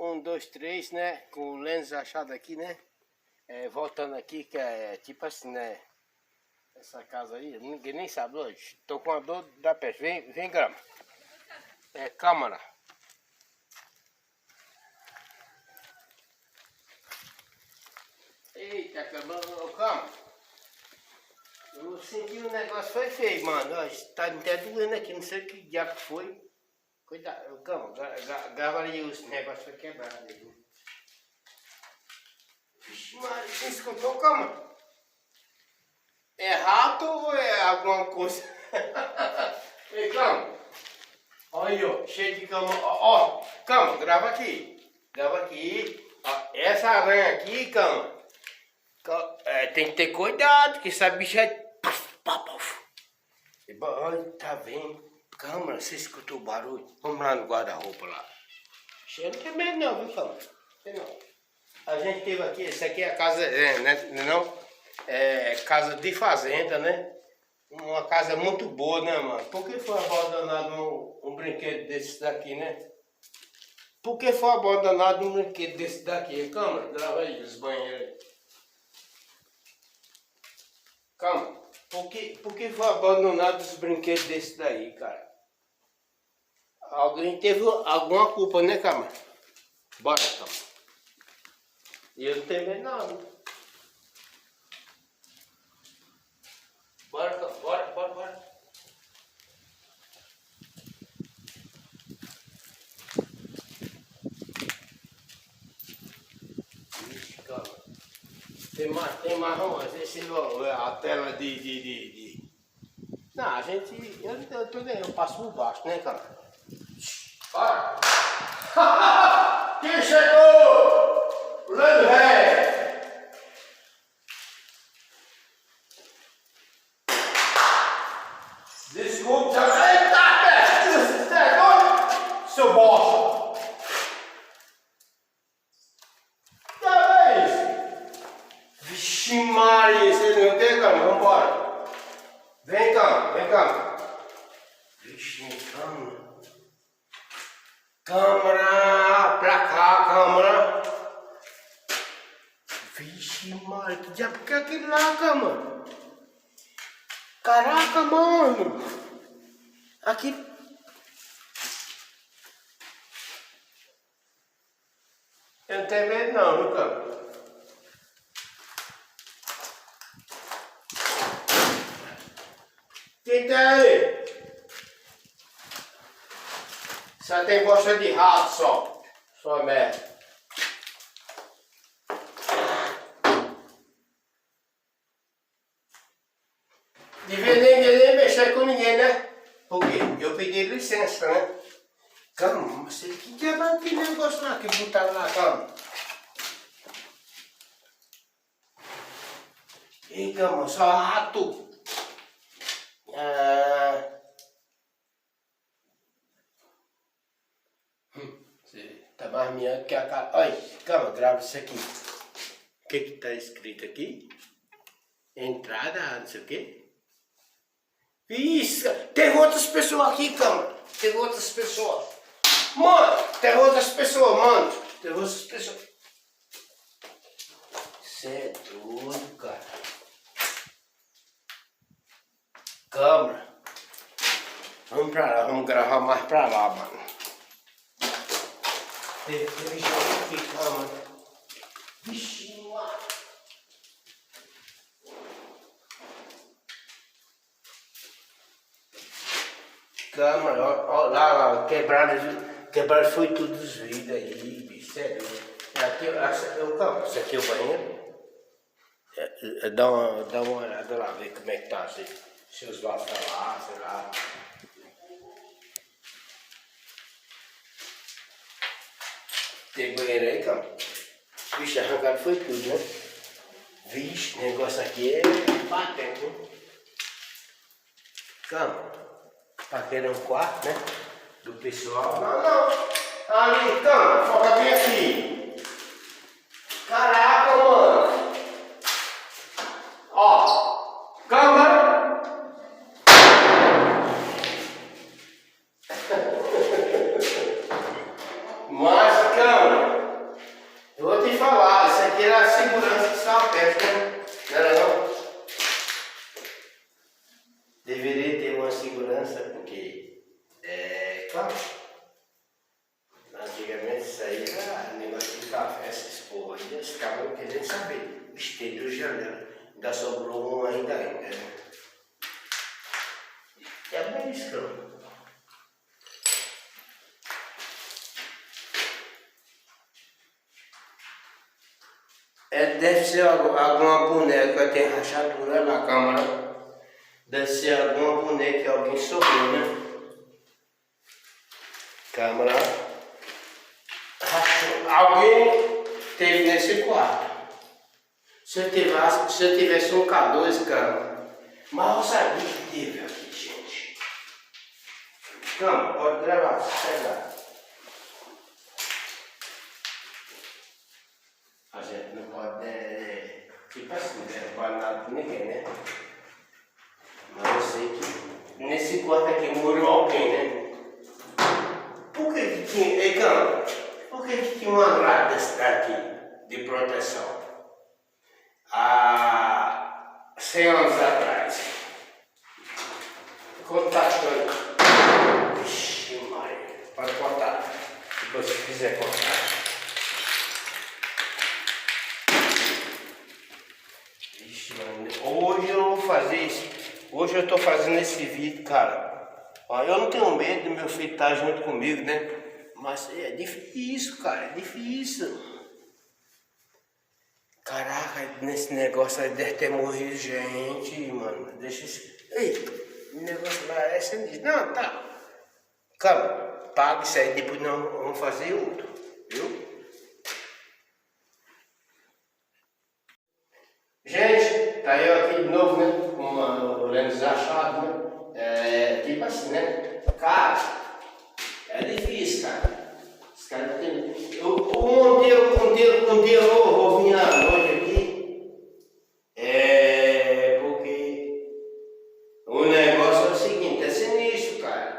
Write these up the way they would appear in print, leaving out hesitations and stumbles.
Um, dois, três, né? Com o lens achado aqui, né? Voltando aqui, que é tipo assim, né? Essa casa aí, ninguém nem sabe hoje. Tô com a dor da peste. Vem, grama. Câmara. Eita, acabou, calma. Eu senti o negócio foi feio, mano. Ó, tá até doendo aqui, não sei o que diabo foi. Cuidado, calma, grava ali os negócios foi quebrado aí. Vixe, mas você escutou, calma? É rato ou é alguma coisa? Ei, calma. Olha aí, ó, cheio de cama. Ó, calma, grava aqui. Grava aqui. Ó, essa aranha aqui, calma. Tem que ter cuidado, que essa bicha é... Olha, tá vendo? Câmara, você escutou o barulho? Vamos lá no guarda-roupa lá. Eu não tem medo não, viu, câmara? Não. A gente teve aqui, essa aqui é a casa, casa de fazenda, né? Uma casa muito boa, né, mano? Por que foi abandonado um brinquedo desse daqui, né? Por que foi abandonado um brinquedo desse daqui? Câmara, grava aí os banheiros aí. Calma, por que foi abandonado os brinquedos desse daí, cara? Alguém teve alguma culpa, né, calma? Bora, calma. E eu não tenho medo não. Bora, calma, bora. Ixi, calma. Tem marrom, esse a tela de... Não, a gente... Eu passo por baixo, né, cara? Bora! Quem chegou? Lando Ré! Desculpa, eita, peste! Seu bosta! Vixe Maria, você não tem, calma, vambora. Vem cá. Vixe, calma. Câmara, pra cá, câmara. Vixe Maria, que diabo que é aquilo lá, câmara? Caraca, mano. Aqui. Eu não tenho medo não, viu, câmara? Quem tá aí? Só tem bosta de rato só. Só merda. Devia nem mexer com ninguém, né? Porque eu pedi licença, né? Calma, mas que diabo é aquele negócio lá que botaram lá, calma. Ei, calma, só rato. Tá mais miando que a cara. Olha, calma, grava isso aqui. O que que tá escrito aqui? Entrada, não sei o quê. Isso, teve outras pessoas aqui, calma. Teve outras pessoas. Mano, teve outras pessoas, mano. Teve outras pessoas. Você é doido, cara. Câmera. Vamos pra lá, vamos gravar mais pra lá, mano. Teve gente aqui, calma. Vixe, mano. Câmera, ó lá, quebraram foi tudo os vidros aí, bicho, sério. Calma, isso aqui é o banheiro. Dá uma olhada lá, ver como é que tá, se os vasos tá lá, sei lá. Tem banheiro aí, calma. Vixe, arrancado foi tudo, né? Vixe, o negócio aqui é batendo, né? Calma. Pra querer um quarto, né? Do pessoal. Não. Ali, calma, foca bem aqui. Caraca, mano. Ó. Câmera. Mas, câmera. Isso aí é negócio de café, essas porra aí, eles estavam querendo saber. Estendeu janela. Ainda sobrou um ainda aí, né? É bem isso, cara. Deve ser alguma boneca que tem rachadura na câmara. Deve ser alguma boneca que alguém sobrou, né? Câmara. Rachou. Alguém teve nesse quarto. Se eu tivesse um K2, cara, mas eu sabia que teve aqui, gente. Calma, pode gravar, se pegar. A gente não pode, tipo assim, derrubar nada de ninguém, né? Mas eu sei que nesse quarto aqui morou alguém, né? Por que tinha, ei, calma, por que tinha uma grade desse daqui de proteção? Há 100 anos atrás. Contar a história. Vixe, Maria. Pode cortar. Depois se quiser cortar. Vixe, mano. Hoje eu vou fazer isso. Hoje eu tô fazendo esse vídeo, cara. Ó, eu não tenho medo do meu filho estar junto comigo, né? Mas é difícil, cara. É difícil. Caraca, nesse negócio aí deve ter morrido gente, mano. Deixa isso. Ei, o negócio lá é sinistro. Não, tá. Calma, paga isso aí, depois nós vamos fazer outro, viu? Gente, tá eu aqui de novo, né? Com o lens achado, né? Tipo assim, né? Cara, é difícil, cara. Os caras têm. Um dia eu vou vir à noite aqui. Porque o negócio é o seguinte, é sinistro, cara.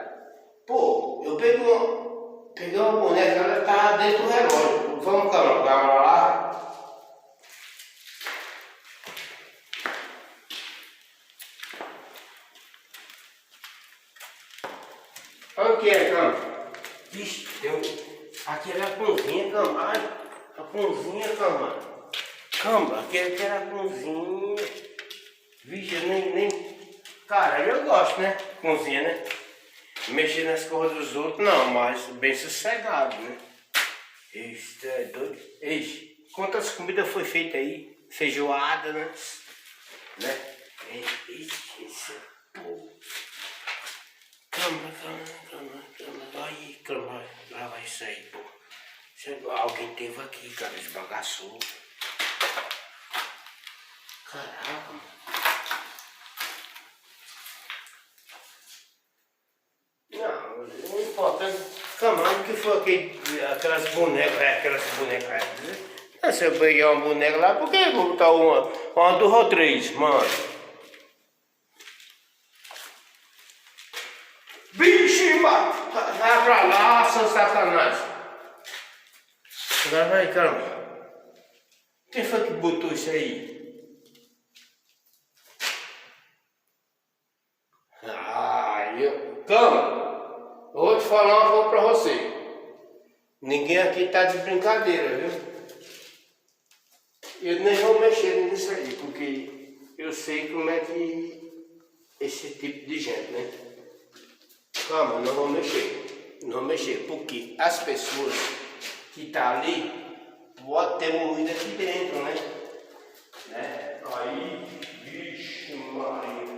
Pô, eu peguei uma boneca, ela tá dentro do relógio. Vamos calma lá. Olha o que é, calma. Vixe, aqui era a cozinha, calma. Ai, a cozinha, calma. Calma, aqui era a cozinha. Vixe, eu nem... Cara, eu gosto, né? Cozinha, né? Mexer nas coisas dos outros, não, mas bem sossegado, né? Isso é doido. Ei, quantas comidas foi feita aí? Feijoada, né? Isso, pô. Calma. Aí, calma. Lá vai sair, pô. Alguém teve aqui, cara, esbagaçou. Caraca, mano. Não, o importante. Calma, o que foi aquelas bonecas? Se eu peguei uma boneca lá, por que eu vou botar uma duas ou três, mano? Vixe, mano! Vai pra lá, seu satanás! Agora vai, calma. Quem foi que botou isso aí? Calma! Eu vou te falar uma coisa pra você. Ninguém aqui tá de brincadeira, viu? Eu nem vou mexer nisso aí, porque eu sei como é que esse tipo de gente, né? Calma, não vou mexer, porque as pessoas que tá ali podem ter morrido aqui dentro, né? Aí, vixe, Maria.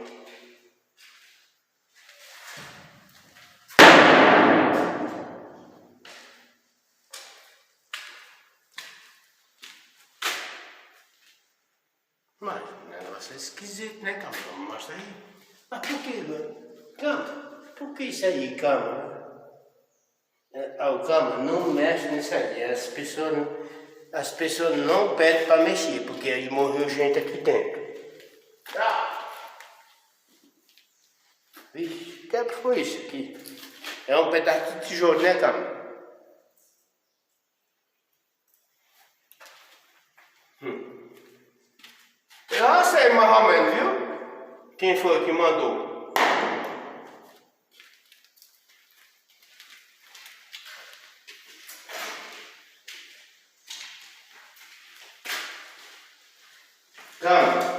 Mas o negócio é esquisito, né, calma? Mostra aí. Mas por que, mano? Calma, por que isso aí, calma? Calma, não mexe nisso aí. As pessoas não pedem para mexer, porque aí morreu gente aqui dentro. Vixe, o que foi isso aqui? É um pedaço de tijolo, né, calma? Eu sei mais ou menos, viu? Quem foi que mandou? Calma.